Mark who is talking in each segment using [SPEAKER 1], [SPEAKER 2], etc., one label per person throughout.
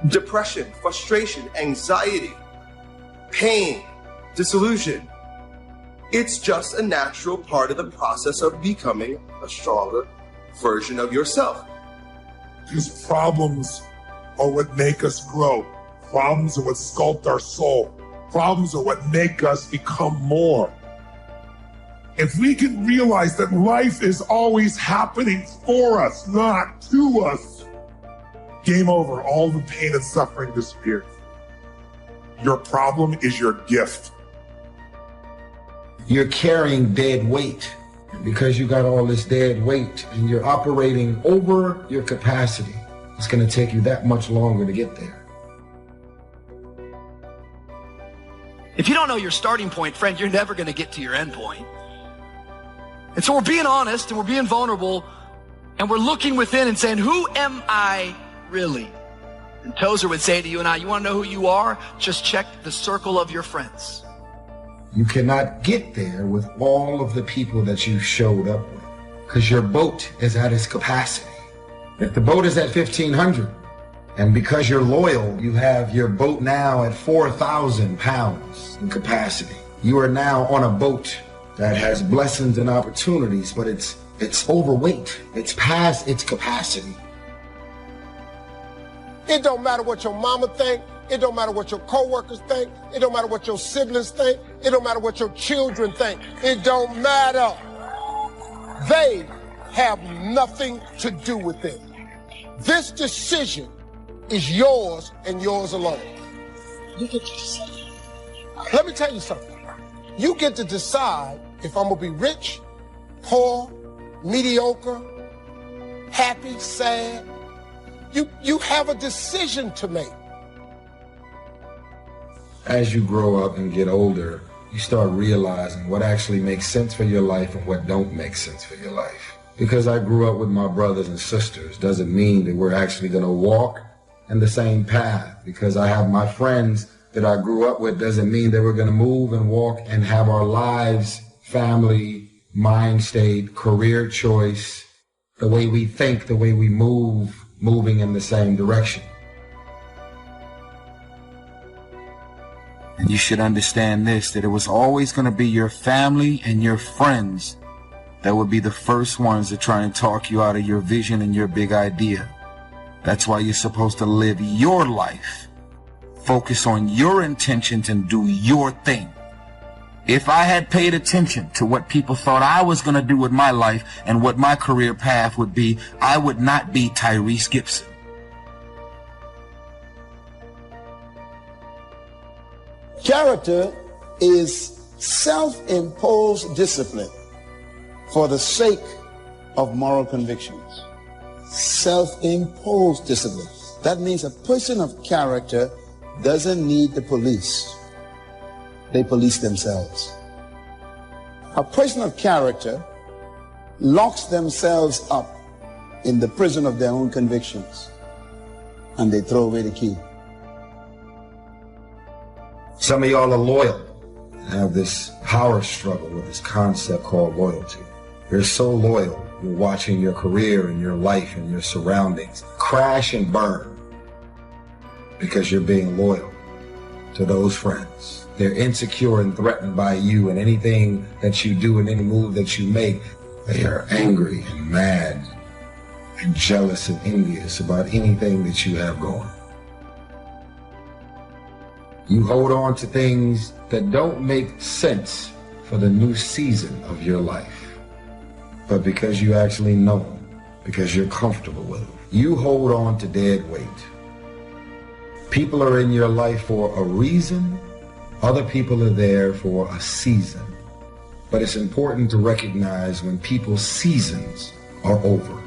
[SPEAKER 1] depression, frustration, anxiety, pain, disillusion. It's just a natural part of the process of becoming a stronger version of yourself.
[SPEAKER 2] Because problems are what make us grow. Problems are what sculpt our soul. Problems are what make us become more. If we can realize that life is always happening for us, not to us, game over. All the pain and suffering disappears. Your problem is your gift.
[SPEAKER 3] You're carrying dead weight. Because you got all this dead weight and you're operating over your capacity, it's going to take you that much longer to get there.
[SPEAKER 4] If you don't know your starting point, friend, you're never going to get to your end point. And so we're being honest and we're being vulnerable and we're looking within and saying, who am I really? And Tozer would say to you and I, you want to know who you are? Just check the circle of your friends.
[SPEAKER 3] You cannot get there with all of the people that you showed up with because your boat is at its capacity. If the boat is at 1,500 and because you're loyal, you have your boat now at 4,000 pounds in capacity. You are now on a boat that has blessings and opportunities, but it's overweight. It's past its capacity.
[SPEAKER 5] It don't matter what your mama think. It don't matter what your co-workers think. It don't matter what your siblings think. It don't matter what your children think. It don't matter. They have nothing to do with it. This decision is yours and yours alone. You get to decide. Let me tell you something. You get to decide if I'm going to be rich, poor, mediocre, happy, sad. You have a decision to make.
[SPEAKER 3] As you grow up and get older, you start realizing what actually makes sense for your life and what don't make sense for your life. Because I grew up with my brothers and sisters doesn't mean that we're actually going to walk in the same path. Because I have my friends that I grew up with doesn't mean that we're going to move and walk and have our lives, family, mind state, career choice, the way we think, the way we move, moving in the same direction. And you should understand this, that it was always going to be your family and your friends that would be the first ones to try and talk you out of your vision and your big idea. That's why you're supposed to live your life. Focus on your intentions and do your thing. If I had paid attention to what people thought I was going to do with my life and what my career path would be, I would not be Tyrese Gibson.
[SPEAKER 6] Character is self-imposed discipline for the sake of moral convictions. Self-imposed discipline. That means a person of character doesn't need the police. They police themselves. A person of character locks themselves up in the prison of their own convictions and they throw away the key.
[SPEAKER 3] Some of y'all are loyal and have this power struggle with this concept called loyalty. You're so loyal, you're watching your career and your life and your surroundings crash and burn because you're being loyal to those friends. They're insecure and threatened by you and anything that you do and any move that you make. They are angry and mad and jealous and envious about anything that you have going. You hold on to things that don't make sense for the new season of your life. But because you actually know them, because you're comfortable with them, you hold on to dead weight. People are in your life for a reason. Other people are there for a season. But it's important to recognize when people's seasons are over.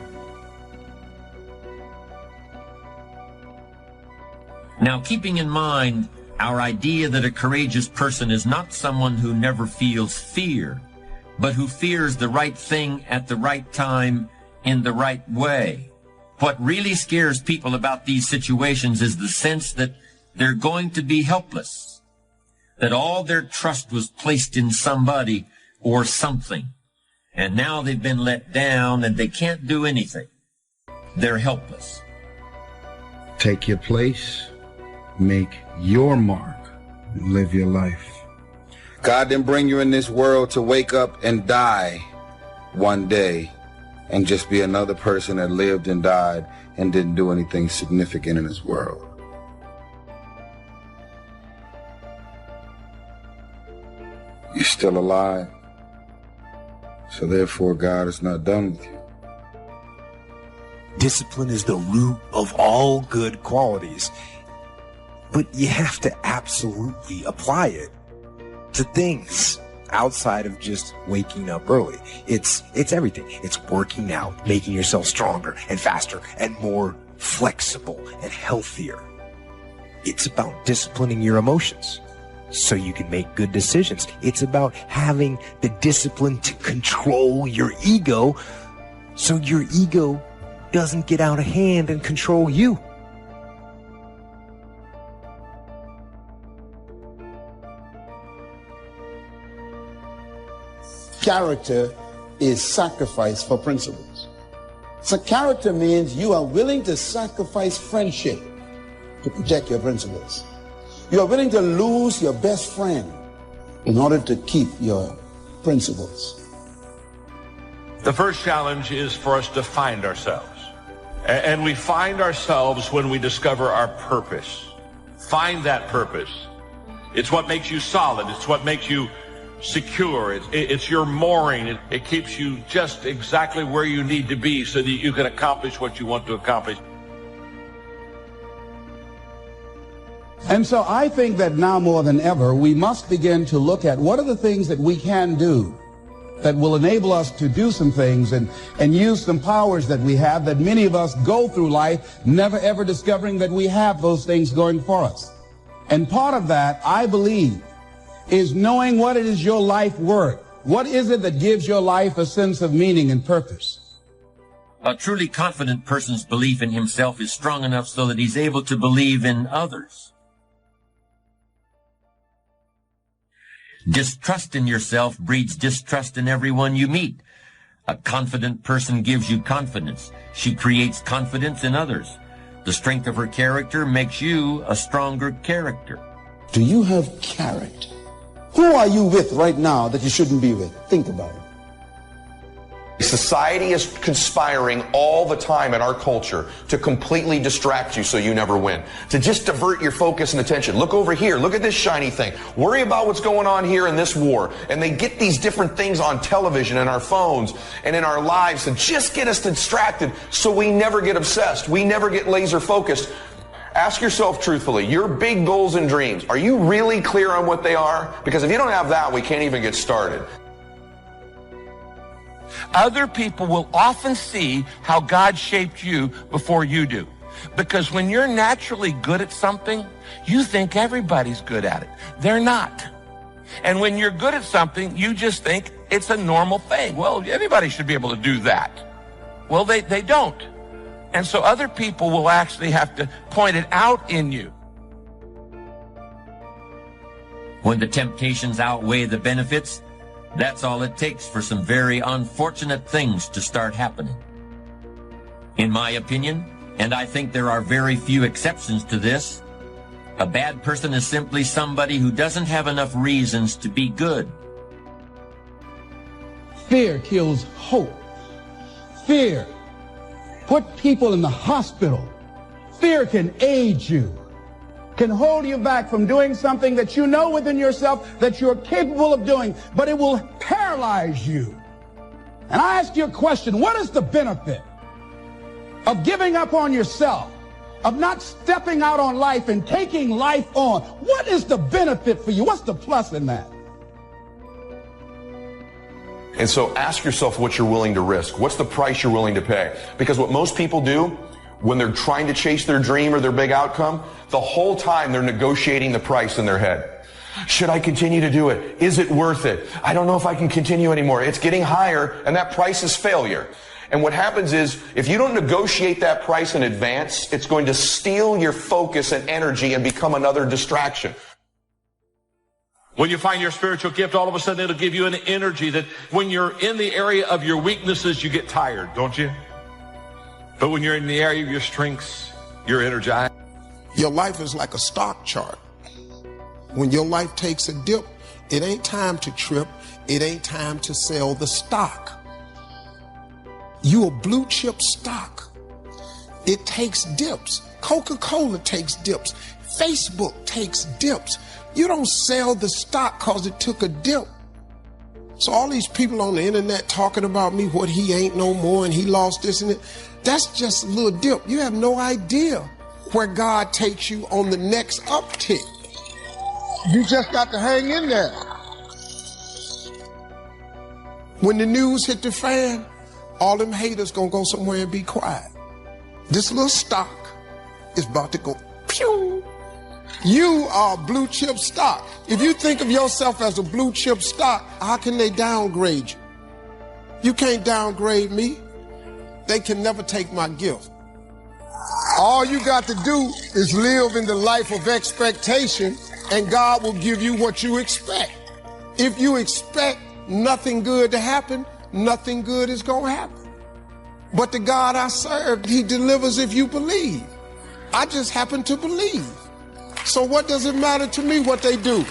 [SPEAKER 7] Now, keeping in mind our idea that a courageous person is not someone who never feels fear, but who fears the right thing at the right time in the right way. What really scares people about these situations is the sense that they're going to be helpless, that all their trust was placed in somebody or something, and now they've been let down and they can't do anything. They're helpless.
[SPEAKER 3] Take your place, make your mark, and live your life. God didn't bring you in this world to wake up and die one day and just be another person that lived and died and didn't do anything significant in this world. You're still alive, so therefore God is not done with you.
[SPEAKER 8] Discipline is the root of all good qualities, but you have to absolutely apply it to things outside of just waking up early. It's everything. It's working out, making yourself stronger and faster and more flexible and healthier. It's about disciplining your emotions so you can make good decisions. It's about having the discipline to control your ego so your ego doesn't get out of hand and control you.
[SPEAKER 6] Character is sacrifice for principles. So character means you are willing to sacrifice friendship to protect your principles. You are willing to lose your best friend in order to keep your principles.
[SPEAKER 9] The first challenge is for us to find ourselves. And we find ourselves when we discover our purpose. Find that purpose. It's what makes you solid. It's what makes you secure. It's your mooring. It keeps you just exactly where you need to be so that you can accomplish what you want to accomplish.
[SPEAKER 6] And so I think that now more than ever, we must begin to look at what are the things that we can do that will enable us to do some things and use some powers that we have, that many of us go through life never ever discovering that we have those things going for us. And part of that, I believe, is knowing what it is your life worth. What is it that gives your life a sense of meaning and purpose?
[SPEAKER 7] A truly confident person's belief in himself is strong enough so that he's able to believe in others. Distrust in yourself breeds distrust in everyone you meet. A confident person gives you confidence. She creates confidence in others. The strength of her character makes you a stronger character.
[SPEAKER 6] Do you have character? Who are you with right now that you shouldn't be with? Think about it.
[SPEAKER 10] Society is conspiring all the time in our culture to completely distract you so you never win. To just divert your focus and attention. Look over here. Look at this shiny thing. Worry about what's going on here in this war. And they get these different things on television and our phones and in our lives to just get us distracted so we never get obsessed. We never get laser focused. Ask yourself truthfully, your big goals and dreams, are you really clear on what they are? Because if you don't have that, we can't even get started.
[SPEAKER 11] Other people will often see how God shaped you before you do. Because when you're naturally good at something, you think everybody's good at it. They're not. And when you're good at something, you just think it's a normal thing. Well, anybody should be able to do that. Well, they don't. And so other people will actually have to point it out in you.
[SPEAKER 7] When the temptations outweigh the benefits, that's all it takes for some very unfortunate things to start happening. In my opinion, and I think there are very few exceptions to this, a bad person is simply somebody who doesn't have enough reasons to be good.
[SPEAKER 6] Fear kills hope. Fear put people in the hospital. Fear can age you, can hold you back from doing something that you know within yourself that you're capable of doing, but it will paralyze you. And I ask you a question, what is the benefit of giving up on yourself, of not stepping out on life and taking life on? What is the benefit for you? What's the plus in that?
[SPEAKER 10] And so ask yourself what you're willing to risk. What's the price you're willing to pay? Because what most people do when they're trying to chase their dream or their big outcome, the whole time they're negotiating the price in their head. Should I continue to do it? Is it worth it? I don't know if I can continue anymore. It's getting higher, and that price is failure. And what happens is, if you don't negotiate that price in advance, it's going to steal your focus and energy and become another distraction.
[SPEAKER 9] When you find your spiritual gift, all of a sudden it'll give you an energy that when you're in the area of your weaknesses, you get tired, don't you? But when you're in the area of your strengths, You're energized.
[SPEAKER 5] Your life is like a stock chart. When your life takes a dip, it ain't time to trip. It ain't time to sell the stock. You a blue chip stock. It takes dips. Coca-Cola takes dips. Facebook takes dips. You don't sell the stock because it took a dip. So all these people on the internet talking about me, what he ain't no more and he lost this and that, that's just a little dip. You have no idea where God takes you on the next uptick. You just got to hang in there. When the news hit the fan, all them haters gonna go somewhere and be quiet. This little stock is about to go pew. You are blue chip stock. If you think of yourself as a blue chip stock, how can they downgrade you? You can't downgrade me. They can never take my gift. All you got to do is live in the life of expectation, and God will give you what you expect. If you expect nothing good to happen, nothing good is going to happen. But the God I serve, he delivers if you believe. I just happen to believe. So what does it matter to me what they do?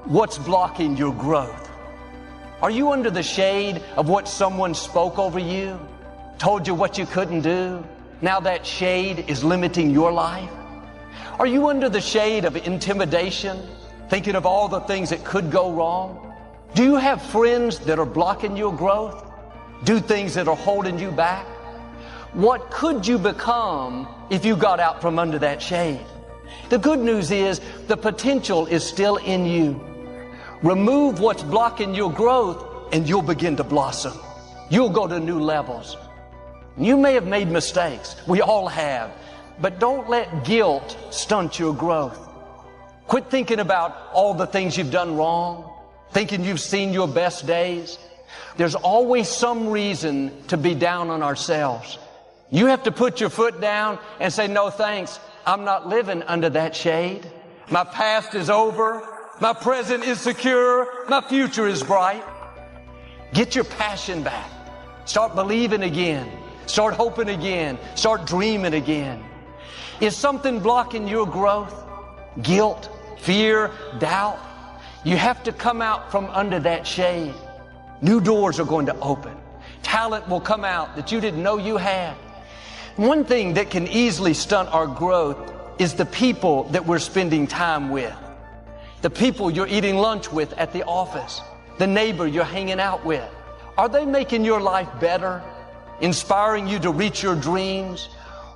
[SPEAKER 12] What's blocking your growth? Are you under the shade of what someone spoke over you, told you what you couldn't do? Now that shade is limiting your life? Are you under the shade of intimidation, thinking of all the things that could go wrong? Do you have friends that are blocking your growth? Do things that are holding you back? What could you become if you got out from under that shade? The good news is the potential is still in you. Remove what's blocking your growth and you'll begin to blossom. You'll go to new levels. You may have made mistakes. We all have. But don't let guilt stunt your growth. Quit thinking about all the things you've done wrong, thinking you've seen your best days. There's always some reason to be down on ourselves. You have to put your foot down and say, no thanks, I'm not living under that shade. My past is over. My present is secure. My future is bright. Get your passion back. Start believing again. Start hoping again. Start dreaming again. Is something blocking your growth? Guilt, fear, doubt? You have to come out from under that shade. New doors are going to open. Talent will come out that you didn't know you had. One thing that can easily stunt our growth is the people that we're spending time with. The people you're eating lunch with at the office. The neighbor you're hanging out with. Are they making your life better? Inspiring you to reach your dreams?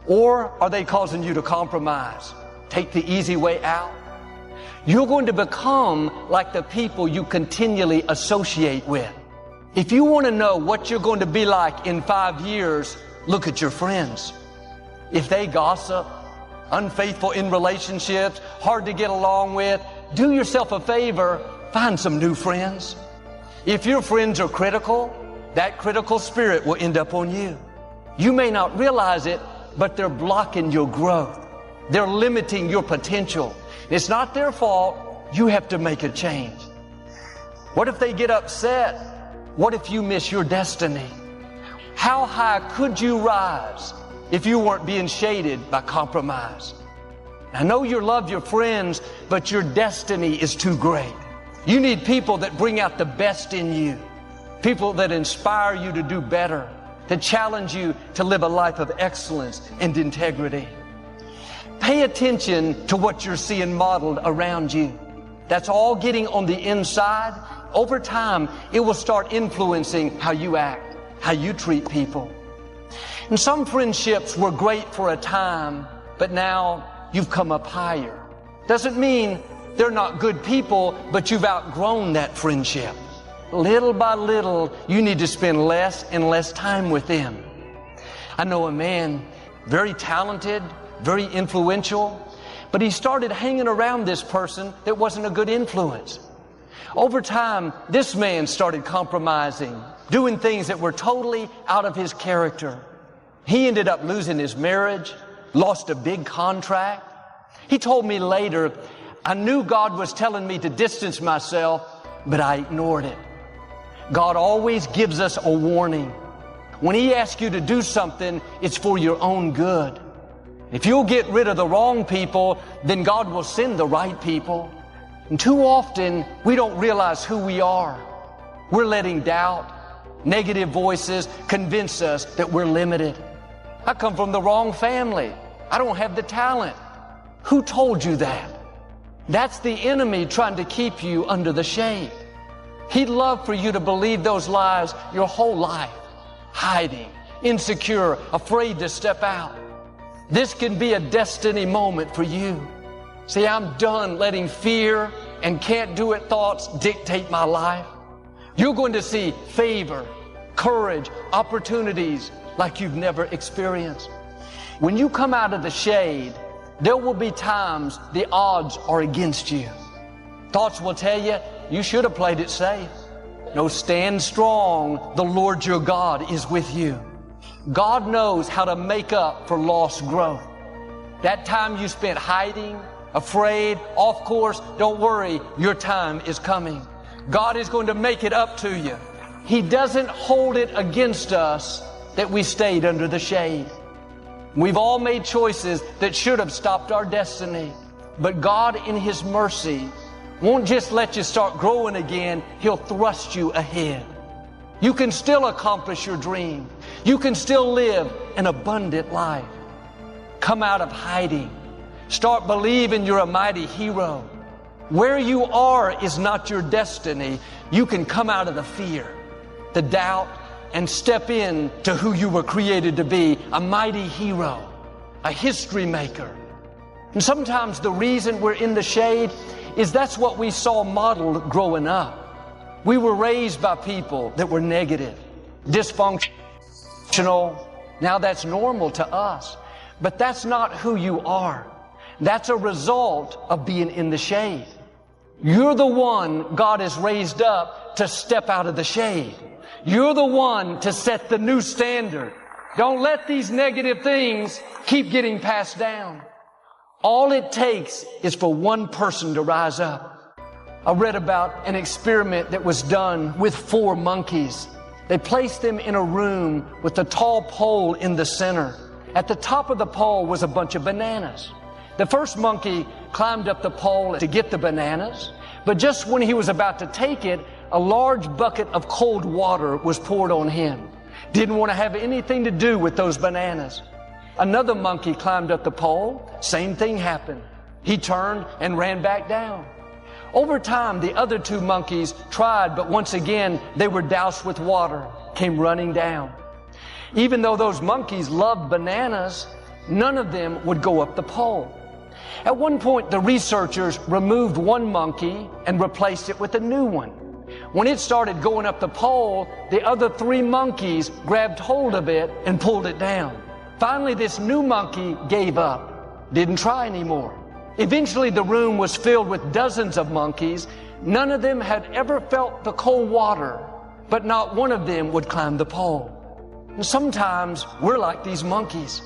[SPEAKER 12] Or are they causing you to compromise? Take the easy way out? You're going to become like the people you continually associate with. If you want to know what you're going to be like in 5 years, look at your friends. If they gossip, unfaithful in relationships, hard to get along with, do yourself a favor, find some new friends. If your friends are critical, that critical spirit will end up on you. You may not realize it, but they're blocking your growth. They're limiting your potential. It's not their fault. You have to make a change. What if they get upset? What if you miss your destiny? How high could you rise if you weren't being shaded by compromise? I know you love your friends, but your destiny is too great. You need people that bring out the best in you. People that inspire you to do better, that challenge you to live a life of excellence and integrity. Pay attention to what you're seeing modeled around you. That's all getting on the inside. Over time, it will start influencing how you act, how you treat people. And some friendships were great for a time, but now you've come up higher. Doesn't mean they're not good people, but you've outgrown that friendship. Little by little, you need to spend less and less time with them. I know a man, very talented, very influential, but he started hanging around this person that wasn't a good influence. Over time, this man started compromising, doing things that were totally out of his character. He ended up losing his marriage, lost a big contract. He told me later, I knew God was telling me to distance myself, but I ignored it. God always gives us a warning. When He asks you to do something, it's for your own good. If you'll get rid of the wrong people, then God will send the right people. And too often, we don't realize who we are. We're letting doubt, negative voices convince us that we're limited. I come from the wrong family. I don't have the talent. Who told you that? That's the enemy trying to keep you under the shade. He'd love for you to believe those lies your whole life. Hiding, insecure, afraid to step out. This can be a destiny moment for you. See, I'm done letting fear and can't do it thoughts dictate my life. You're going to see favor, courage, opportunities like you've never experienced. When you come out of the shade, there will be times the odds are against you. Thoughts will tell you, you should have played it safe. No, stand strong. The Lord your God is with you. God knows how to make up for lost growth. That time you spent hiding, afraid, off course, don't worry, your time is coming. God is going to make it up to you. He doesn't hold it against us that we stayed under the shade. We've all made choices that should have stopped our destiny. But God, in His mercy, won't just let you start growing again. He'll thrust you ahead. You can still accomplish your dream. You can still live an abundant life. Come out of hiding. Start believing you're a mighty hero. Where you are is not your destiny. You can come out of the fear, the doubt, and step in to who you were created to be, a mighty hero, a history maker. And sometimes the reason we're in the shade is that's what we saw modeled growing up. We were raised by people that were negative, dysfunctional. Now that's normal to us, but that's not who you are. That's a result of being in the shade. You're the one God has raised up to step out of the shade. You're the one to set the new standard. Don't let these negative things keep getting passed down. All it takes is for one person to rise up. I read about an experiment that was done with 4 monkeys. They placed them in a room with a tall pole in the center. At the top of the pole was a bunch of bananas. The first monkey climbed up the pole to get the bananas, but just when he was about to take it, a large bucket of cold water was poured on him. Didn't want to have anything to do with those bananas. Another monkey climbed up the pole. Same thing happened. He turned and ran back down. Over time, the other 2 monkeys tried, but once again, they were doused with water, came running down. Even though those monkeys loved bananas, none of them would go up the pole. At one point, the researchers removed one monkey and replaced it with a new one. When it started going up the pole, the other 3 monkeys grabbed hold of it and pulled it down. Finally, this new monkey gave up, didn't try anymore. Eventually, the room was filled with dozens of monkeys. None of them had ever felt the cold water, but not one of them would climb the pole. And sometimes we're like these monkeys.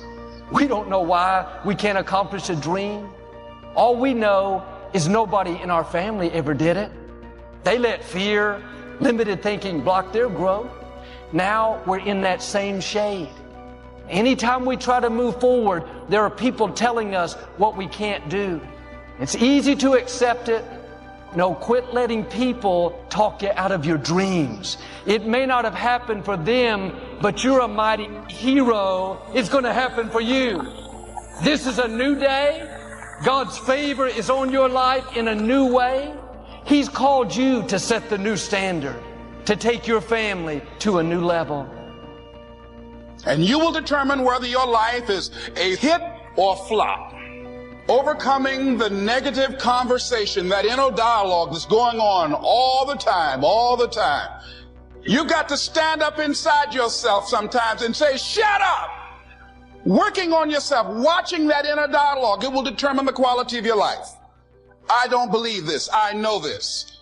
[SPEAKER 12] We don't know why we can't accomplish a dream. All we know is nobody in our family ever did it. They let fear, limited thinking block their growth. Now we're in that same shade. Anytime we try to move forward, there are people telling us what we can't do. It's easy to accept it. No, quit letting people talk you out of your dreams. It may not have happened for them, but you're a mighty hero. It's going to happen for you. This is a new day. God's favor is on your life in a new way. He's called you to set the new standard, to take your family to a new level.
[SPEAKER 13] And you will determine whether your life is a hit or flop. Overcoming the negative conversation, that inner dialogue that's going on all the time. You've got to stand up inside yourself sometimes and say, shut up! Working on yourself, watching that inner dialogue, it will determine the quality of your life. I don't believe this. I know this.